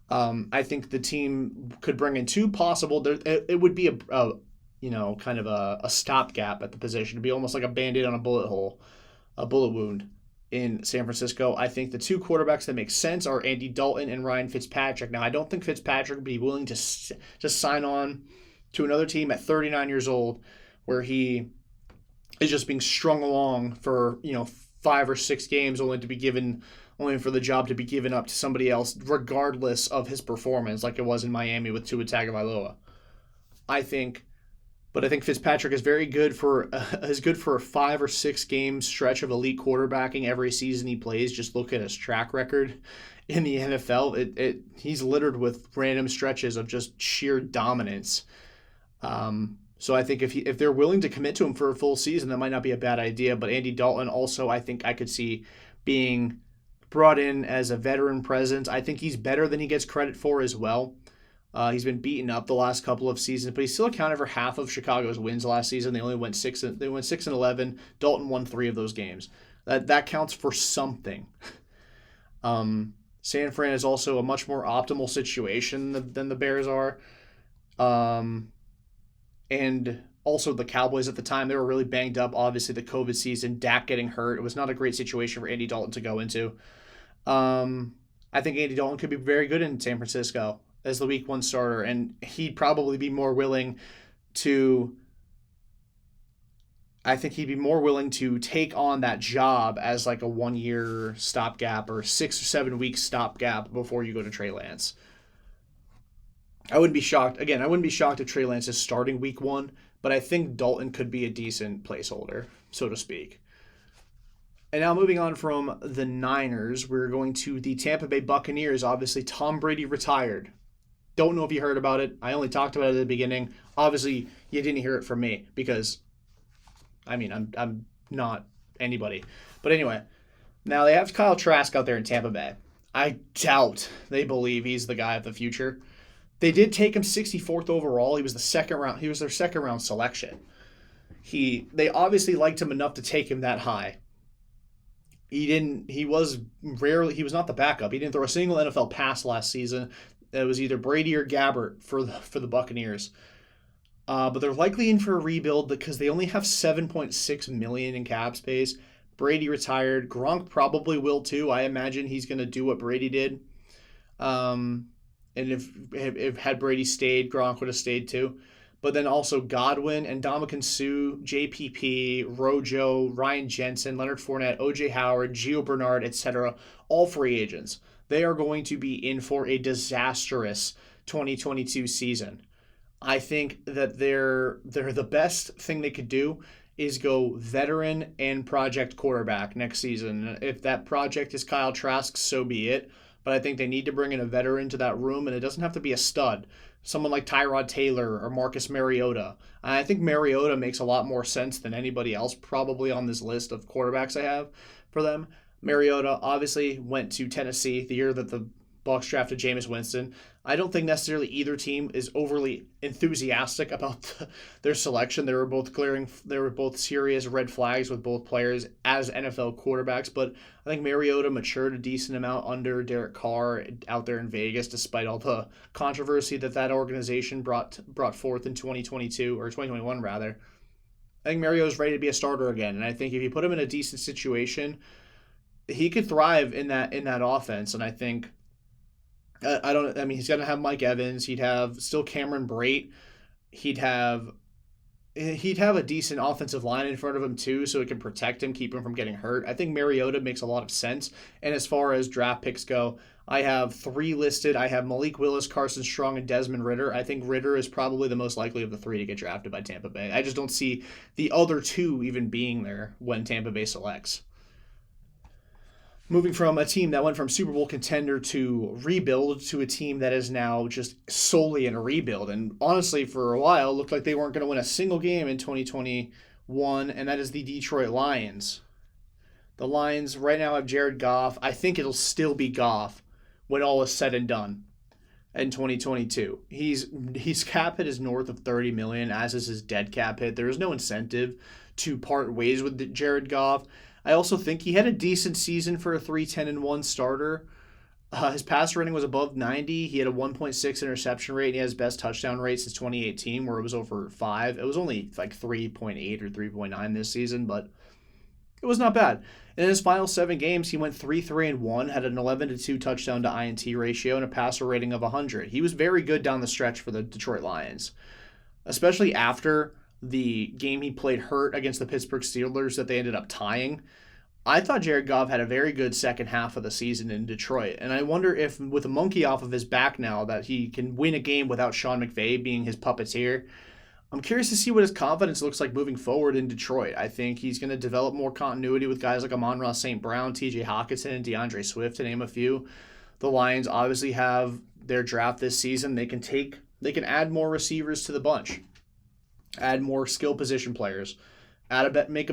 I think the team could bring in 2 possible. It would be kind of a stopgap at the position. It'd be almost like a Band-Aid on a bullet wound in San Francisco. I think the 2 quarterbacks that make sense are Andy Dalton and Ryan Fitzpatrick. Now, I don't think Fitzpatrick would be willing to sign on to another team at 39 years old where he is just being strung along for, 5 or 6 games only for the job to be given up to somebody else regardless of his performance like it was in Miami with Tua Tagovailoa. I think Fitzpatrick is very good for a 5 or 6 game stretch of elite quarterbacking every season he plays. Just look at his track record in the NFL. He's littered with random stretches of just sheer dominance. So I think if they're willing to commit to him for a full season, that might not be a bad idea. But Andy Dalton also, I think I could see being brought in as a veteran presence. I think he's better than he gets credit for as well. He's been beaten up the last couple of seasons, but he still accounted for half of Chicago's wins last season. They only went 6-11. Dalton won 3 of those games. That counts for something. San Fran is also a much more optimal situation than the Bears are. And Also, the Cowboys at the time, they were really banged up. Obviously, the COVID season, Dak getting hurt. It was not a great situation for Andy Dalton to go into. I think Andy Dalton could be very good in San Francisco as the week 1 starter, and he'd probably be more willing to. I think he'd be more willing to take on that job as like a 1-year stopgap or 6 or 7 week stopgap before you go to Trey Lance. I wouldn't be shocked. Again, I wouldn't be shocked if Trey Lance is starting week 1, but I think Dalton could be a decent placeholder, so to speak. And now moving on from the Niners, we're going to the Tampa Bay Buccaneers. Obviously, Tom Brady retired. Don't know if you heard about it. I only talked about it at the beginning. Obviously, you didn't hear it from me because, I'm not anybody. But anyway, now they have Kyle Trask out there in Tampa Bay. I doubt they believe he's the guy of the future. They did take him 64th overall. He was their second round selection. They obviously liked him enough to take him that high. He was not the backup. He didn't throw a single NFL pass last season. It was either Brady or Gabbert for the Buccaneers. But they're likely in for a rebuild because they only have $7.6 million in cap space. Brady retired. Gronk probably will too. I imagine he's going to do what Brady did. And if had Brady stayed, Gronk would have stayed too. But then also Godwin and Ndamukong Suh, JPP, Rojo, Ryan Jensen, Leonard Fournette, OJ Howard, Gio Bernard, etc., all free agents. They are going to be in for a disastrous 2022 season. I think that they're the best thing they could do is go veteran and project quarterback next season. If that project is Kyle Trask, so be it. But I think they need to bring in a veteran to that room, and it doesn't have to be a stud. Someone like Tyrod Taylor or Marcus Mariota. I think Mariota makes a lot more sense than anybody else probably on this list of quarterbacks I have for them. Mariota obviously went to Tennessee the year that the Bucs drafted Jameis Winston. I don't think necessarily either team is overly enthusiastic about their selection. They were both serious red flags with both players as NFL quarterbacks, but I think Mariota matured a decent amount under Derek Carr out there in Vegas, despite all the controversy that organization brought forth in 2022 or 2021 rather. I think Mariota's ready to be a starter again, and I think if you put him in a decent situation, he could thrive in that offense, and I think. He's going to have Mike Evans. He'd have still Cameron Brate. He'd have a decent offensive line in front of him too, so it can protect him, keep him from getting hurt. I think Mariota makes a lot of sense. And as far as draft picks go, I have 3 listed. I have Malik Willis, Carson Strong, and Desmond Ridder. I think Ridder is probably the most likely of the 3 to get drafted by Tampa Bay. I just don't see the other 2 even being there when Tampa Bay selects. Moving from a team that went from Super Bowl contender to rebuild to a team that is now just solely in a rebuild. And honestly, for a while, it looked like they weren't going to win a single game in 2021, and that is the Detroit Lions. The Lions right now have Jared Goff. I think it'll still be Goff when all is said and done in 2022. His cap hit is north of $30 million, as is his dead cap hit. There is no incentive to part ways with Jared Goff. I also think he had a decent season for a 3-10-1 starter. His passer rating was above 90. He had a 1.6 interception rate, and he has best touchdown rate since 2018, where it was over 5. It was only like 3.8 or 3.9 this season, but it was not bad. In his final 7 games, he went 3-3-1, had an 11-2 touchdown to INT ratio, and a passer rating of 100. He was very good down the stretch for the Detroit Lions, especially after the game he played hurt against the Pittsburgh Steelers that they ended up tying. I thought Jared Goff had a very good second half of the season in Detroit, and I wonder if with a monkey off of his back now that he can win a game without Sean McVay being his puppeteer. I'm curious to see what his confidence looks like moving forward in Detroit. I think he's going to develop more continuity with guys like Amon-Ra St. Brown, TJ Hockenson, and DeAndre Swift, to name a few. The Lions obviously have their draft this season. They can add more receivers to the bunch. Add more skill position players. Make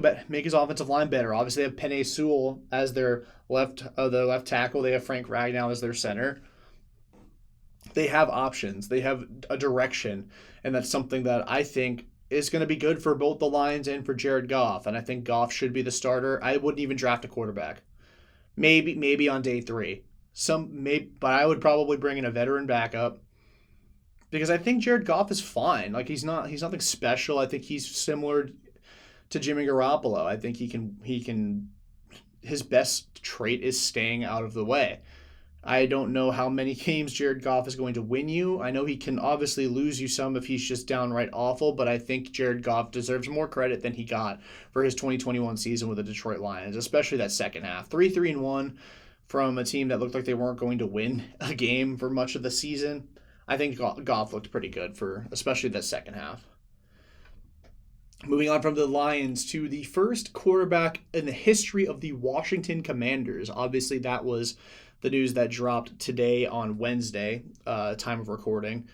his offensive line better. Obviously, they have Penei Sewell as their left tackle. They have Frank Ragnow as their center. They have options. They have a direction, and that's something that I think is going to be good for both the Lions and for Jared Goff. And I think Goff should be the starter. I wouldn't even draft a quarterback. Maybe on day 3. But I would probably bring in a veteran backup. Because I think Jared Goff is fine. Like he's nothing special. I think he's similar to Jimmy Garoppolo. I think he can his best trait is staying out of the way. I don't know how many games Jared Goff is going to win you. I know he can obviously lose you some if he's just downright awful, but I think Jared Goff deserves more credit than he got for his 2021 season with the Detroit Lions, especially that second half. 3-3-1 from a team that looked like they weren't going to win a game for much of the season. I think Goff looked pretty good for especially that second half. Moving on from the Lions to the first quarterback in the history of the Washington Commanders. Obviously, that was the news that dropped today on Wednesday, time of recording.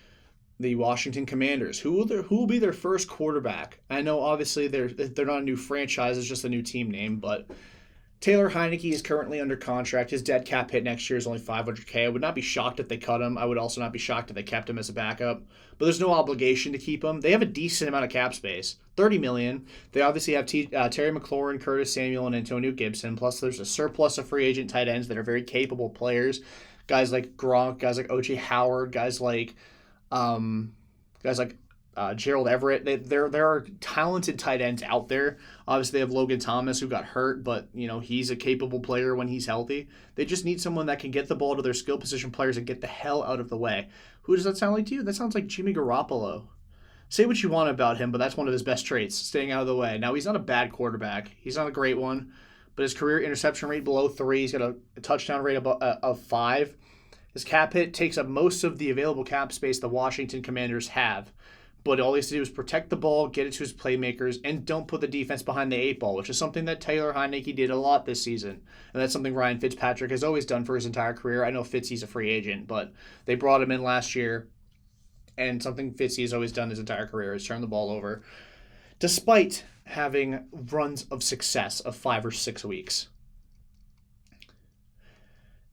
The Washington Commanders. Who will be their first quarterback? I know obviously they're not a new franchise, it's just a new team name, but Taylor Heinicke is currently under contract. His dead cap hit next year is only $500K. I would not be shocked if they cut him. I would also not be shocked if they kept him as a backup. But there's no obligation to keep him. They have a decent amount of cap space, $30 million. They obviously have Terry McLaurin, Curtis Samuel, and Antonio Gibson. Plus, there's a surplus of free agent tight ends that are very capable players. Guys like Gronk, guys like O.J. Howard, guys like Gerald Everett. There are talented tight ends out there. Obviously, they have Logan Thomas, who got hurt, but he's a capable player when he's healthy. They just need someone that can get the ball to their skill position players and get the hell out of the way. Who does that sound like to you? That sounds like Jimmy Garoppolo. Say what you want about him, but that's one of his best traits, staying out of the way. Now, he's not a bad quarterback. He's not a great one, but his career interception rate below 3. He's got a touchdown rate of 5. His cap hit takes up most of the available cap space the Washington Commanders have. But all he has to do is protect the ball, get it to his playmakers, and don't put the defense behind the 8 ball, which is something that Taylor Heinicke did a lot this season. And that's something Ryan Fitzpatrick has always done for his entire career. I know Fitzy's a free agent, but they brought him in last year, and something Fitzy has always done his entire career is turn the ball over, despite having runs of success of 5 or 6 weeks.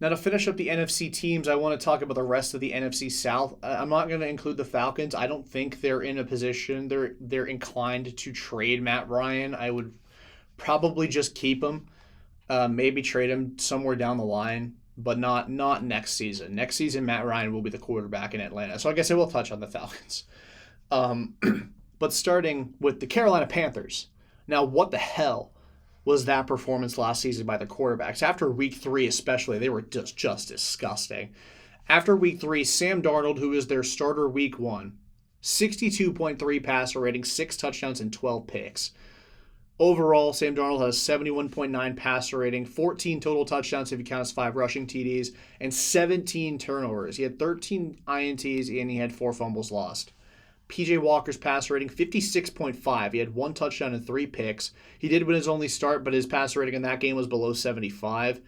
Now, to finish up the NFC teams, I want to talk about the rest of the NFC South. I'm not going to include the Falcons. I don't think they're in a position. They're inclined to trade Matt Ryan. I would probably just keep him, maybe trade him somewhere down the line, but not next season. Next season, Matt Ryan will be the quarterback in Atlanta. So I guess I will touch on the Falcons. But starting with the Carolina Panthers. Now, what the hell was that performance last season by the quarterbacks? After week 3 especially, they were just disgusting. After week 3, Sam Darnold, who is their starter week 1, 62.3 passer rating, 6 touchdowns, and 12 picks. Overall, Sam Darnold has 71.9 passer rating, 14 total touchdowns if you count as 5 rushing TDs, and 17 turnovers. He had 13 INTs, and he had 4 fumbles lost. PJ Walker's passer rating, 56.5. He had 1 touchdown and 3 picks. He did win his only start, but his passer rating in that game was below 75.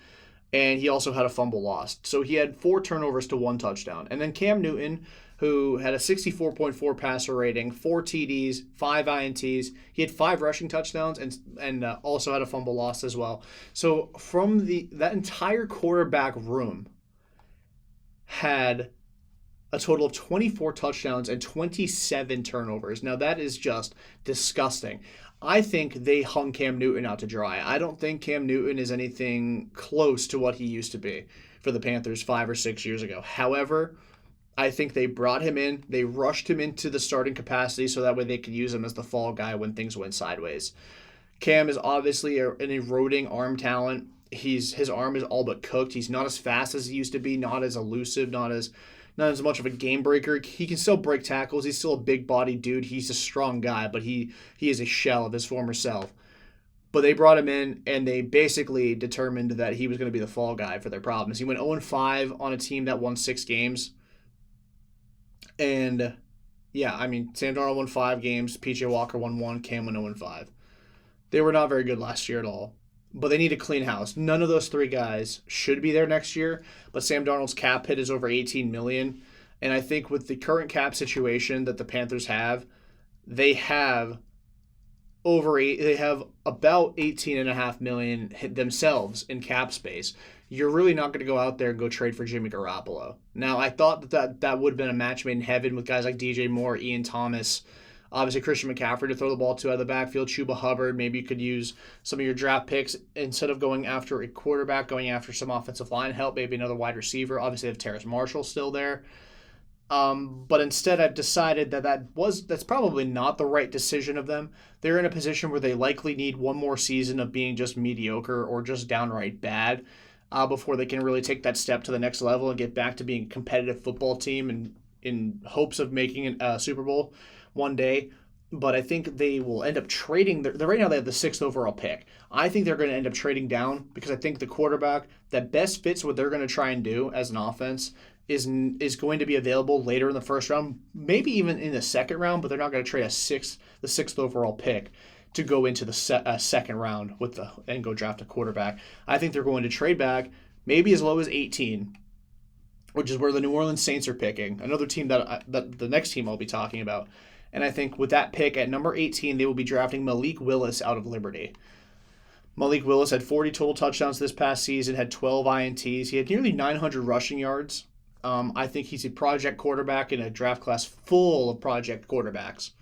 And he also had a fumble lost. So he had 4 turnovers to 1 touchdown. And then Cam Newton, who had a 64.4 passer rating, 4 TDs, 5 INTs. He had 5 rushing touchdowns and also had a fumble lost as well. So from that entire quarterback room had a total of 24 touchdowns and 27 turnovers. Now, that is just disgusting. I think they hung Cam Newton out to dry. I don't think Cam Newton is anything close to what he used to be for the Panthers 5 or 6 years ago. However, I think they brought him in. They rushed him into the starting capacity so that way they could use him as the fall guy when things went sideways. Cam is obviously an eroding arm talent. His arm is all but cooked. He's not as fast as he used to be, not as elusive, not as much of a game breaker. He can still break tackles. He's still a big-bodied dude. He's a strong guy, but he is a shell of his former self. But they brought him in, and they basically determined that he was going to be the fall guy for their problems. He went 0-5 on a team that won 6 games. And, yeah, I mean, Sam Darnold won 5 games. PJ Walker won 1. Cam went 0-5. They were not very good last year at all. But they need a clean house. None of those 3 guys should be there next year. But Sam Darnold's cap hit is over $18 million. And I think with the current cap situation that the Panthers have, they have about $18.5 million themselves in cap space. You're really not going to go out there and go trade for Jimmy Garoppolo. Now, I thought that would have been a match made in heaven with guys like DJ Moore, Ian Thomas, obviously Christian McCaffrey to throw the ball to out of the backfield, Chuba Hubbard. Maybe you could use some of your draft picks instead of going after a quarterback, going after some offensive line help, maybe another wide receiver. Obviously, they have Terrace Marshall still there. But instead, I've decided that that's probably not the right decision of them. They're in a position where they likely need one more season of being just mediocre or just downright bad before they can really take that step to the next level and get back to being a competitive football team and in hopes of making a Super Bowl one day. But I think they will end up trading. Right now they have the 6th overall pick. I think they're going to end up trading down because I think the quarterback that best fits what they're going to try and do as an offense is going to be available later in the first round, maybe even in the second round. But they're not going to trade the 6th overall pick to go into the second round and go draft a quarterback. I think they're going to trade back maybe as low as 18, which is where the New Orleans Saints are picking. Another team that the next team I'll be talking about. And I think with that pick at number 18, they will be drafting Malik Willis out of Liberty. Malik Willis had 40 total touchdowns this past season, had 12 INTs. He had nearly 900 rushing yards. I think he's a project quarterback in a draft class full of project quarterbacks.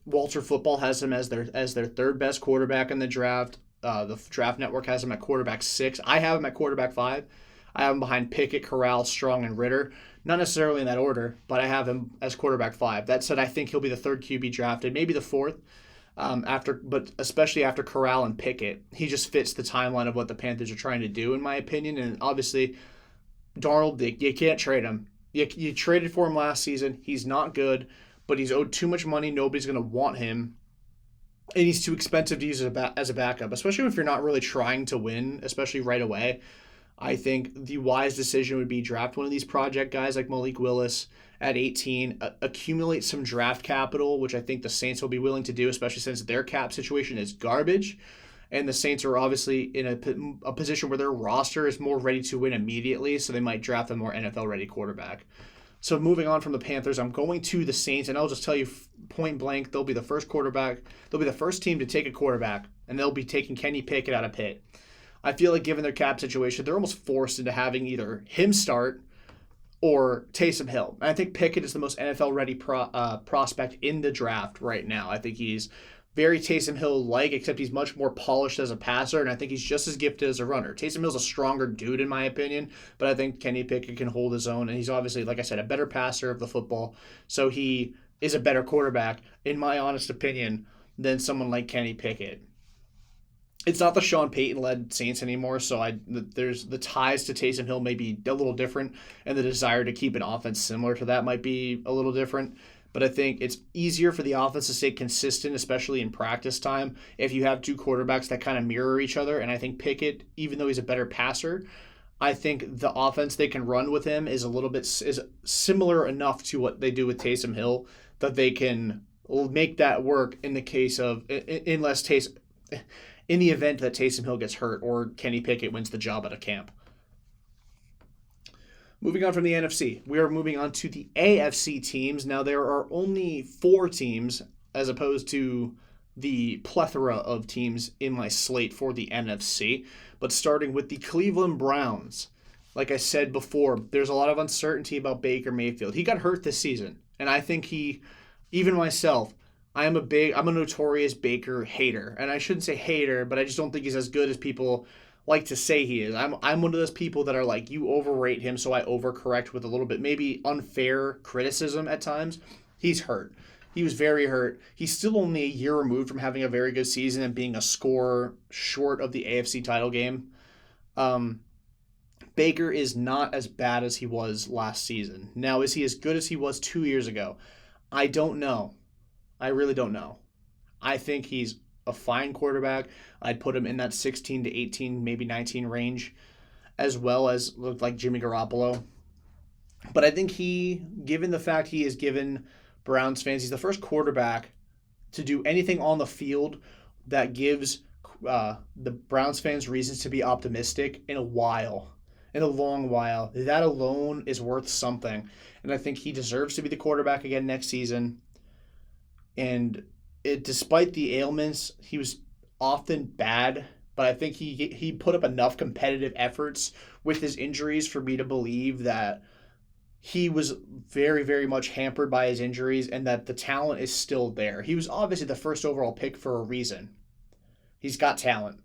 Walter Football has him as their third best quarterback in the draft. The Draft Network has him at quarterback 6. I have him at quarterback 5. I have him behind Pickett, Corral, Strong, and Ritter. Not necessarily in that order, but I have him as quarterback 5. That said, I think he'll be the third QB drafted, maybe the fourth, but especially after Corral and Pickett. He just fits the timeline of what the Panthers are trying to do, in my opinion. And obviously, Darnold, you can't trade him. You traded for him last season. He's not good, but he's owed too much money. Nobody's going to want him. And he's too expensive to use as a backup, especially if you're not really trying to win, especially right away. I think the wise decision would be draft one of these project guys like Malik Willis at 18, accumulate some draft capital, which I think the Saints will be willing to do, especially since their cap situation is garbage. And the Saints are obviously in a position where their roster is more ready to win immediately, so they might draft a more NFL-ready quarterback. So moving on from the Panthers, I'm going to the Saints, and I'll just tell you point blank, they'll be the first quarterback. They'll be the first team to take a quarterback, and they'll be taking Kenny Pickett out of Pitt. I feel like given their cap situation, they're almost forced into having either him start or Taysom Hill. And I think Pickett is the most NFL-ready prospect in the draft right now. I think he's very Taysom Hill-like, except he's much more polished as a passer, and I think he's just as gifted as a runner. Taysom Hill's a stronger dude, in my opinion, but I think Kenny Pickett can hold his own, and he's obviously, like I said, a better passer of the football, so he is a better quarterback, in my honest opinion, than someone like Kenny Pickett. It's not the Sean Payton-led Saints anymore, so there's the ties to Taysom Hill may be a little different, and the desire to keep an offense similar to that might be a little different. But I think it's easier for the offense to stay consistent, especially in practice time, if you have two quarterbacks that kind of mirror each other. And I think Pickett, even though he's a better passer, I think the offense they can run with him is is similar enough to what they do with Taysom Hill that they can make that work in the case of in the event that Taysom Hill gets hurt or Kenny Pickett wins the job at a camp. Moving on from the NFC, we are moving on to the AFC teams. Now, there are only 4 teams as opposed to the plethora of teams in my slate for the NFC. But starting with the Cleveland Browns, like I said before, there's a lot of uncertainty about Baker Mayfield. He got hurt this season, and I think even myself, I'm a notorious Baker hater. And I shouldn't say hater, but I just don't think he's as good as people like to say he is. I'm one of those people that are like, you overrate him, so I overcorrect with a little bit maybe unfair criticism at times. He's hurt. He was very hurt. He's still only a year removed from having a very good season and being a score short of the AFC title game. Baker is not as bad as he was last season. Now, is he as good as he was 2 years ago? I don't know. I really don't know. I think he's a fine quarterback. I'd put him in that 16 to 18, maybe 19 range, as well as looked like Jimmy Garoppolo. But I think given the fact he has given Browns fans, he's the first quarterback to do anything on the field that gives the Browns fans reasons to be optimistic in a long while. That alone is worth something. And I think he deserves to be the quarterback again next season. And despite the ailments, he was often bad, but I think he put up enough competitive efforts with his injuries for me to believe that he was very, very much hampered by his injuries and that the talent is still there. He was obviously the first overall pick for a reason. He's got talent,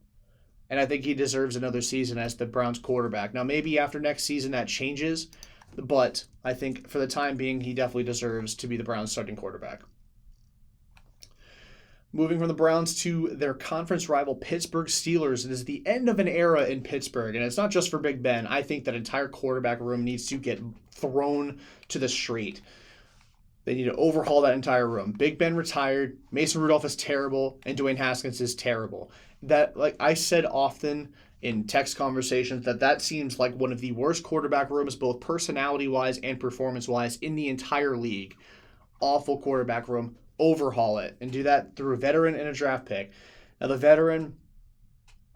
and I think he deserves another season as the Browns quarterback. Now, maybe after next season that changes, but I think for the time being, he definitely deserves to be the Browns' starting quarterback. Moving from the Browns to their conference rival Pittsburgh Steelers, it is the end of an era in Pittsburgh, and it's not just for Big Ben. I think that entire quarterback room needs to get thrown to the street. They need to overhaul that entire room. Big Ben retired, Mason Rudolph is terrible, and Dwayne Haskins is terrible. That, like I said often in text conversations, that seems like one of the worst quarterback rooms, both personality-wise and performance-wise, in the entire league. Awful quarterback room. Overhaul it, and do that through a veteran and a draft pick. Now, the veteran,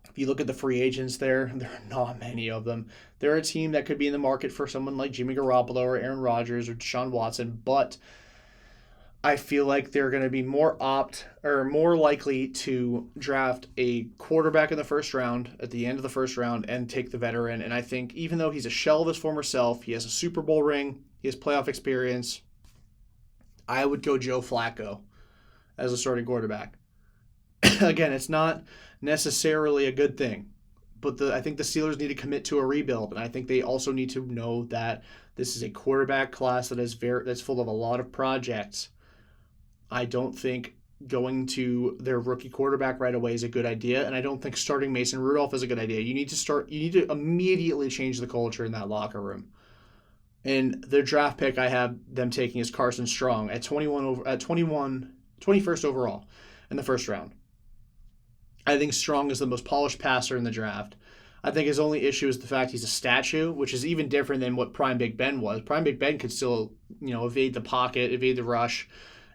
if you look at the free agents there are not many of them. They're a team that could be in the market for someone like Jimmy Garoppolo or Aaron Rodgers or Deshaun Watson, but I feel like they're going to be more likely to draft a quarterback in the first round, at the end of the first round, and take the veteran. And I think even though he's a shell of his former self, he has a Super Bowl ring, he has playoff experience, I would go Joe Flacco as a starting quarterback. Again, it's not necessarily a good thing, but I think the Steelers need to commit to a rebuild, and I think they also need to know that this is a quarterback class that's full of a lot of projects. I don't think going to their rookie quarterback right away is a good idea, and I don't think starting Mason Rudolph is a good idea. You need to immediately change the culture in that locker room. And their draft pick I have them taking is Carson Strong at 21st overall in the first round. I think Strong is the most polished passer in the draft. I think his only issue is the fact he's a statue, which is even different than what Prime Big Ben was. Prime Big Ben could still, evade the pocket, evade the rush,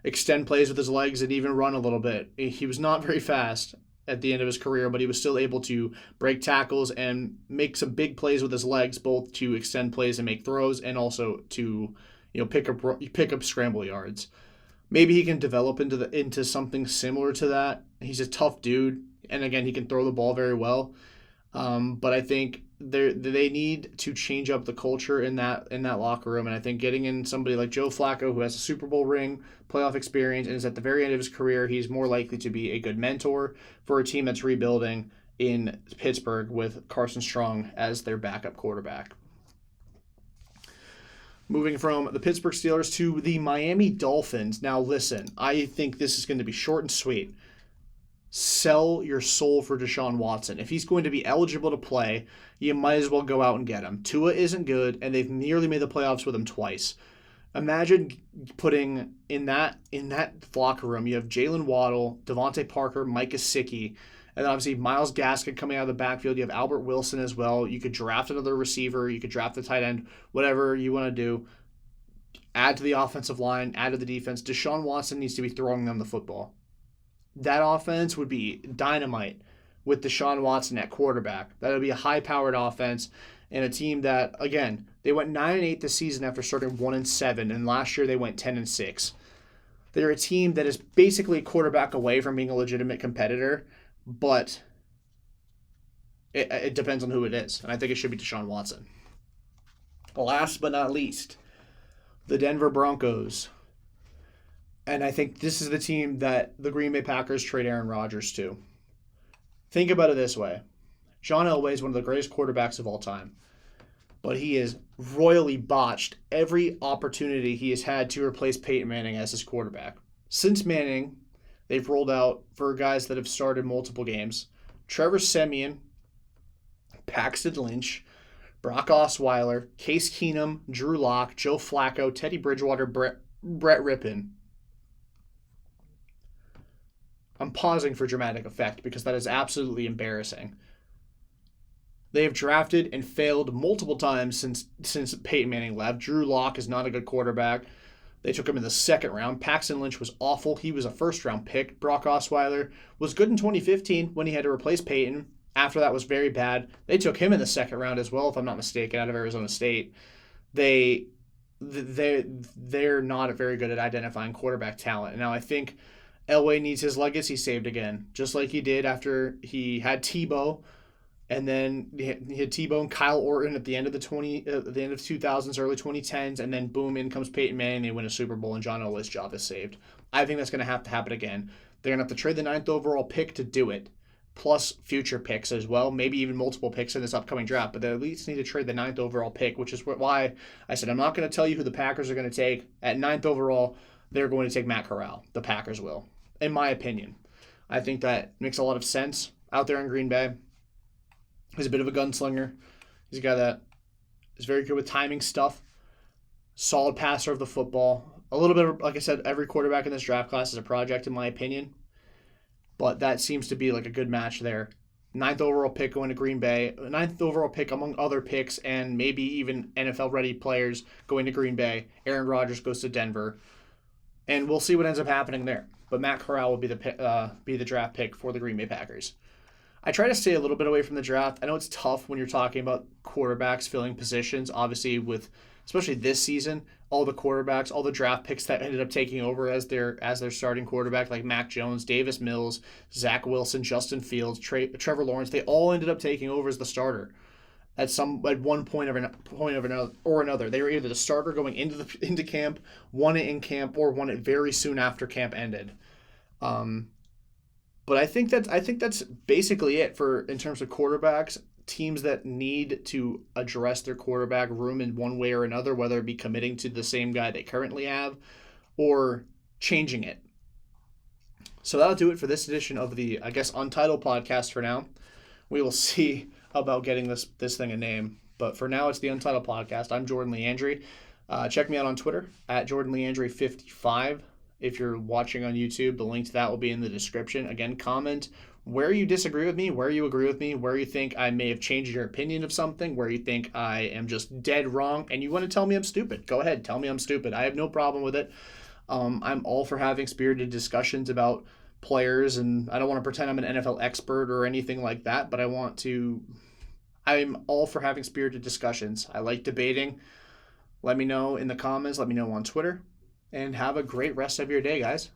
extend plays with his legs, and even run a little bit. He was not very fast at the end of his career, but he was still able to break tackles and make some big plays with his legs, both to extend plays and make throws, and also to pick up scramble yards. Maybe he can develop into something similar to that. He's a tough dude, and again, he can throw the ball very well. But I think they need to change up the culture in that locker room, and I think getting in somebody like Joe Flacco, who has a Super Bowl ring, playoff experience, and is at the very end of his career, he's more likely to be a good mentor for a team that's rebuilding in Pittsburgh with Carson Strong as their backup quarterback. Moving from the Pittsburgh Steelers to the Miami Dolphins. Now listen, I think this is going to be short and sweet. Sell your soul for Deshaun Watson. If he's going to be eligible to play, you might as well go out and get him. Tua isn't good, and they've nearly made the playoffs with him twice. Imagine putting in that locker room, you have Jalen Waddle, Devontae Parker, Mike Gesicki, and then obviously Myles Gaskin coming out of the backfield. You have Albert Wilson as well. You could draft another receiver. You could draft a tight end, whatever you want to do. Add to the offensive line, add to the defense. Deshaun Watson needs to be throwing them the football. That offense would be dynamite with Deshaun Watson at quarterback. That would be a high-powered offense and a team that, again, they went 9-8 this season after starting 1-7, and last year they went 10-6. They're a team that is basically a quarterback away from being a legitimate competitor, but it depends on who it is, and I think it should be Deshaun Watson. Last but not least, the Denver Broncos. And I think this is the team that the Green Bay Packers trade Aaron Rodgers to. Think about it this way. John Elway is one of the greatest quarterbacks of all time, but he has royally botched every opportunity he has had to replace Peyton Manning as his quarterback. Since Manning, they've rolled out, for guys that have started multiple games, Trevor Siemian, Paxton Lynch, Brock Osweiler, Case Keenum, Drew Lock, Joe Flacco, Teddy Bridgewater, Brett Rippon. I'm pausing for dramatic effect because that is absolutely embarrassing. They have drafted and failed multiple times since Peyton Manning left. Drew Lock is not a good quarterback. They took him in the second round. Paxton Lynch was awful. He was a first-round pick. Brock Osweiler was good in 2015 when he had to replace Peyton. After that was very bad. They took him in the second round as well, if I'm not mistaken, out of Arizona State. They're not very good at identifying quarterback talent. Now, I think Elway needs his legacy saved again, just like he did after he had Tebow, and then he had Tebow and Kyle Orton at the end of the 2000s, early 2010s, and then boom, in comes Peyton Manning, they win a Super Bowl, and John Elway's job is saved. I think that's going to happen again. They're going to have to trade the 9th overall pick to do it, plus future picks as well, maybe even multiple picks in this upcoming draft, but they at least need to trade the 9th overall pick, which is why I said I'm not going to tell you who the Packers are going to take. At 9th overall, they're going to take Matt Corral. The Packers will, in my opinion. I think that makes a lot of sense out there in Green Bay. He's a bit of a gunslinger. He's a guy that is very good with timing stuff, solid passer of the football. A little bit of, like I said, every quarterback in this draft class is a project, in my opinion. But that seems to be like a good match there. 9th overall pick going to Green Bay. 9th overall pick among other picks and maybe even NFL-ready players going to Green Bay. Aaron Rodgers goes to Denver. And we'll see what ends up happening there. But Matt Corral will be the draft pick for the Green Bay Packers. I try to stay a little bit away from the draft. I know it's tough when you're talking about quarterbacks filling positions. Obviously, with especially this season, all the quarterbacks, all the draft picks that ended up taking over as their starting quarterback, like Mac Jones, Davis Mills, Zach Wilson, Justin Fields, Trevor Lawrence, they all ended up taking over as the starter at one point or another. They were either the starter going into camp, won it in camp, or won it very soon after camp ended. But I think that's basically it in terms of quarterbacks. Teams that need to address their quarterback room in one way or another, whether it be committing to the same guy they currently have or changing it. So that'll do it for this edition of the, I guess, Untitled Podcast for now. We will see about getting this thing a name. But for now, it's the Untitled Podcast. I'm Jordan Leandri. Check me out on Twitter at JordanLeandri55. If you're watching on YouTube, the link to that will be in the description. Again, comment where you disagree with me, where you agree with me, where you think I may have changed your opinion of something, where you think I am just dead wrong, and you want to tell me I'm stupid. Go ahead, tell me I'm stupid. I have no problem with it. I'm all for having spirited discussions about players, and I don't want to pretend I'm an NFL expert or anything like that, but I'm all for having spirited discussions. I like debating. Let me know in the comments. Let me know on Twitter. And have a great rest of your day, guys.